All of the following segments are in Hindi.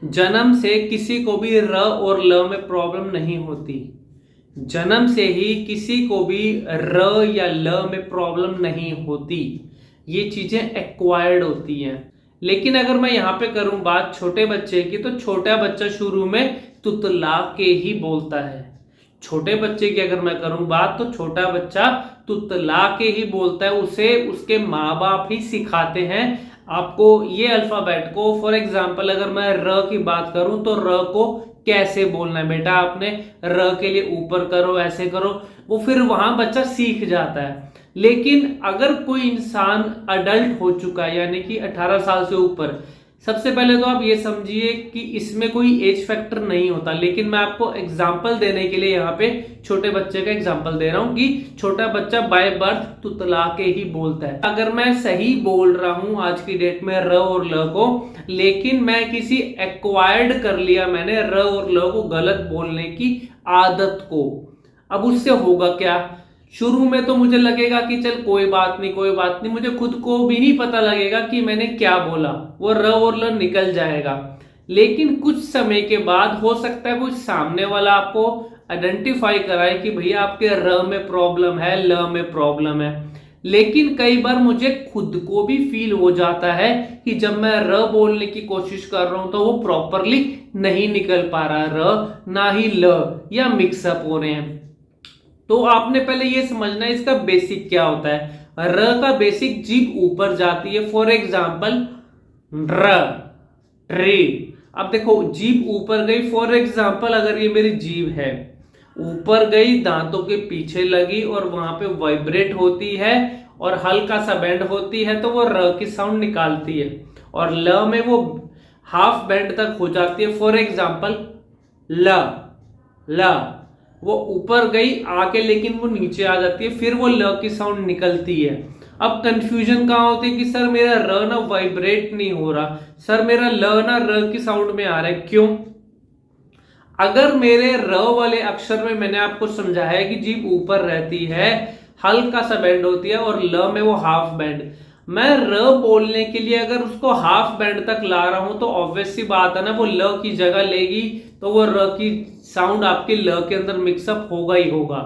जन्म से किसी को भी र और ल में प्रॉब्लम नहीं होती। जन्म से ही किसी को भी र या ल में प्रॉब्लम नहीं होती। ये चीजें एक्वायर्ड होती हैं। लेकिन अगर मैं यहाँ पे करूं बात छोटे बच्चे की, तो छोटा बच्चा शुरू में तुतला के ही बोलता है। छोटे बच्चे की अगर मैं करूं बात, तो छोटा बच्चा तुतला के ही बोलता है। उसे उसके माँ बाप ही सिखाते हैं आपको ये अल्फाबेट को। फॉर एग्जाम्पल अगर मैं र की बात करूं, तो र को कैसे बोलना है बेटा, आपने र के लिए ऊपर करो, ऐसे करो, वो फिर वहां बच्चा सीख जाता है। लेकिन अगर कोई इंसान अडल्ट हो चुका है, यानी कि 18 साल से ऊपर, सबसे पहले तो आप ये समझिए कि इसमें कोई एज फैक्टर नहीं होता। लेकिन मैं आपको एग्जाम्पल देने के लिए यहाँ पे छोटे बच्चे का एग्जाम्पल दे रहा हूँ कि छोटा बच्चा बाय बर्थ तुतला के ही बोलता है। अगर मैं सही बोल रहा हूँ आज की डेट में र और ल को, लेकिन मैं किसी एक्वायर्ड कर लिया मैंने र और ल को गलत बोलने की आदत को, अब उससे होगा क्या? शुरू में तो मुझे लगेगा कि चल कोई बात नहीं, कोई बात नहीं, मुझे खुद को भी नहीं पता लगेगा कि मैंने क्या बोला, वो र और ल निकल जाएगा। लेकिन कुछ समय के बाद हो सकता है कुछ सामने वाला आपको आइडेंटिफाई कराए कि भैया आपके र में प्रॉब्लम है, ल में प्रॉब्लम है। लेकिन कई बार मुझे खुद को भी फील हो जाता है कि जब मैं र बोलने की कोशिश कर रहा हूं तो वो प्रॉपरली नहीं निकल पा रहा, र ना ही ल, या मिक्सअप हो रहे हैं। तो आपने पहले ये समझना है इसका बेसिक क्या होता है। र का बेसिक जीभ ऊपर जाती है। फॉर एग्जाम्पल र, ट्री। अब देखो जीभ ऊपर गई, फॉर एग्जाम्पल अगर ये मेरी जीभ है, ऊपर गई, दांतों के पीछे लगी और वहां पे वाइब्रेट होती है और हल्का सा बेंड होती है, तो वो र की साउंड निकालती है। और ल में वो हाफ बेंड तक हो जाती है। फॉर एग्जाम्पल ल, ल, वो ऊपर गई आके, लेकिन वो नीचे आ जाती है, फिर वो ल की साउंड निकलती है। अब कंफ्यूजन कहाँ होती है कि सर मेरा र ना वाइब्रेट नहीं हो रहा, सर मेरा ल ना र की साउंड में आ रहा है, क्यों? अगर मेरे र वाले अक्षर में मैंने आपको समझाया है कि जीभ ऊपर रहती है, हल्का सा बेंड होती है, और ल में वो हाफ बेंड, मैं र बोलने के लिए अगर उसको हाफ बैंड तक ला रहा हूं तो ऑब्वियस सी बात है ना, वो ल की जगह लेगी, तो वो र की साउंड आपके ल के अंदर मिक्सअप होगा ही होगा।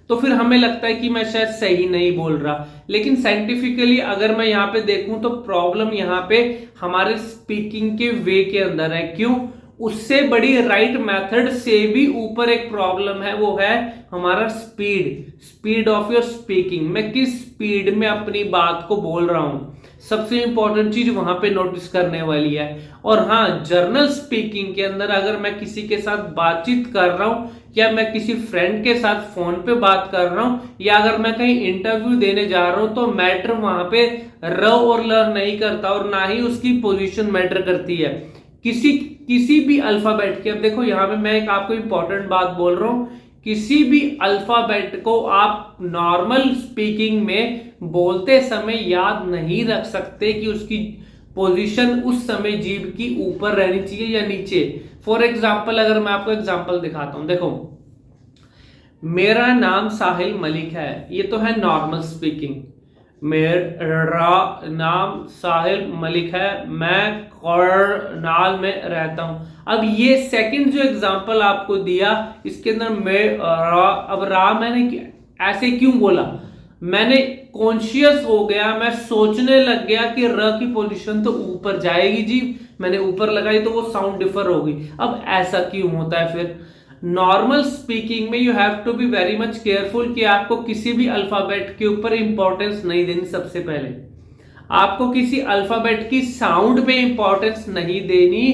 तो फिर हमें लगता है कि मैं शायद सही नहीं बोल रहा। लेकिन साइंटिफिकली अगर मैं यहाँ पे देखूं तो प्रॉब्लम यहाँ पे हमारे स्पीकिंग के वे के अंदर है। क्यों? उससे बड़ी राइट मेथड से भी ऊपर एक प्रॉब्लम है, वो है हमारा स्पीड ऑफ योर स्पीकिंग। मैं किस स्पीड में अपनी बात को बोल रहा हूं, सबसे इंपॉर्टेंट चीज वहां पे नोटिस करने वाली है। और हाँ, जर्नल स्पीकिंग के अंदर अगर मैं किसी के साथ बातचीत कर रहा हूं, या मैं किसी फ्रेंड के साथ फोन पे बात कर रहा हूं, या अगर मैं कहीं इंटरव्यू देने जा रहा हूं, तो मैटर वहां पे र और ल नहीं करता, और ना ही उसकी पोजीशन मैटर करती है किसी भी अल्फाबेट की। अब देखो यहाँ पे मैं एक आपको इंपॉर्टेंट बात बोल रहा हूं, किसी भी अल्फाबेट को आप नॉर्मल स्पीकिंग में बोलते समय याद नहीं रख सकते कि उसकी पोजीशन उस समय जीभ की ऊपर रहनी चाहिए या नीचे। फॉर एग्जाम्पल अगर मैं आपको एग्जाम्पल दिखाता हूं, देखो मेरा नाम साहिल मलिक है, ये तो है नॉर्मल स्पीकिंग। मेरा नाम साहिल मलिक है, मैं करनाल में रहता हूं। अब ये सेकंड जो एग्जांपल आपको दिया, इसके अंदर अब रा मैंने ऐसे क्यों बोला? मैंने कॉन्शियस हो गया, मैं सोचने लग गया कि र की पोजीशन तो ऊपर जाएगी जी, मैंने ऊपर लगाई तो वो साउंड डिफर होगी। अब ऐसा क्यों होता है? फिर नॉर्मल स्पीकिंग में you have to be very much careful कि आपको किसी भी अल्फाबेट के ऊपर इंपॉर्टेंस नहीं देनी। सबसे पहले आपको किसी अल्फाबेट की साउंड पे इंपॉर्टेंस नहीं देनी।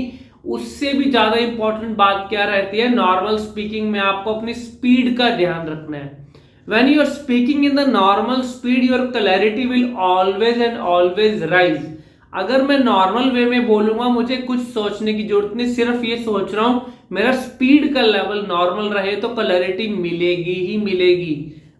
उससे भी ज्यादा इंपॉर्टेंट बात क्या रहती है, नॉर्मल स्पीकिंग में आपको अपनी स्पीड का ध्यान रखना है। When you are speaking in the normal speed, your clarity will always and always rise. अगर मैं नॉर्मल वे में बोलूंगा, मुझे कुछ सोचने की जरूरत नहीं, सिर्फ ये सोच रहा हूं मेरा स्पीड का लेवल नॉर्मल रहे, तो क्लैरिटी मिलेगी ही मिलेगी।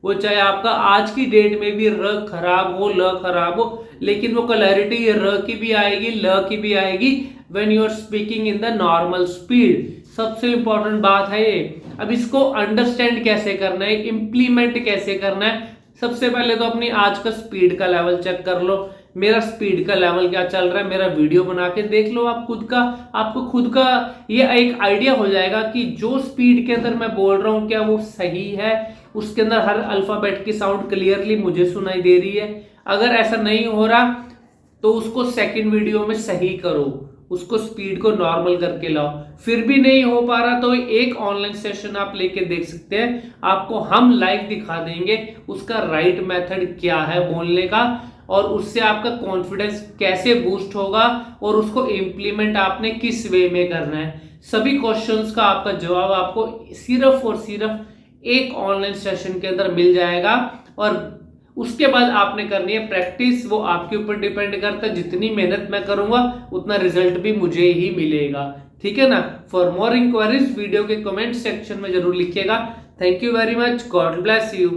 वो चाहे आपका आज की डेट में भी र खराब हो, ल खराब हो, लेकिन वो क्लैरिटी र की भी आएगी, ल की भी आएगी when you are speaking in the normal speed. सबसे इंपॉर्टेंट बात है ये। अब इसको अंडरस्टैंड कैसे करना है, इंप्लीमेंट कैसे करना है? सबसे पहले तो अपनी आज का स्पीड का लेवल चेक कर लो। मेरा स्पीड का लेवल क्या चल रहा है, मेरा वीडियो बना के देख लो आप खुद का, आपको खुद का ये एक आइडिया हो जाएगा कि जो स्पीड के अंदर मैं बोल रहा हूं क्या वो सही है, उसके अंदर हर अल्फाबेट की साउंड क्लियरली मुझे सुनाई दे रही है। अगर ऐसा नहीं हो रहा तो उसको सेकंड वीडियो में सही करो, उसको स्पीड को नॉर्मल करके लाओ। फिर भी नहीं हो पा रहा तो एक ऑनलाइन सेशन आप लेके देख सकते हैं, आपको हम लाइव दिखा देंगे उसका राइट मेथड क्या है बोलने का, और उससे आपका कॉन्फिडेंस कैसे बूस्ट होगा और उसको इंप्लीमेंट आपने किस वे में करना है। सभी क्वेश्चंस का आपका जवाब आपको सिर्फ और सिर्फ एक ऑनलाइन सेशन के अंदर मिल जाएगा। और उसके बाद आपने करनी है प्रैक्टिस, वो आपके ऊपर डिपेंड करता है, जितनी मेहनत मैं करूंगा उतना रिजल्ट भी मुझे ही मिलेगा। ठीक है ना। फॉर मोर इंक्वायरीज वीडियो के कमेंट सेक्शन में जरूर लिखिएगा। Thank you very much, God bless you.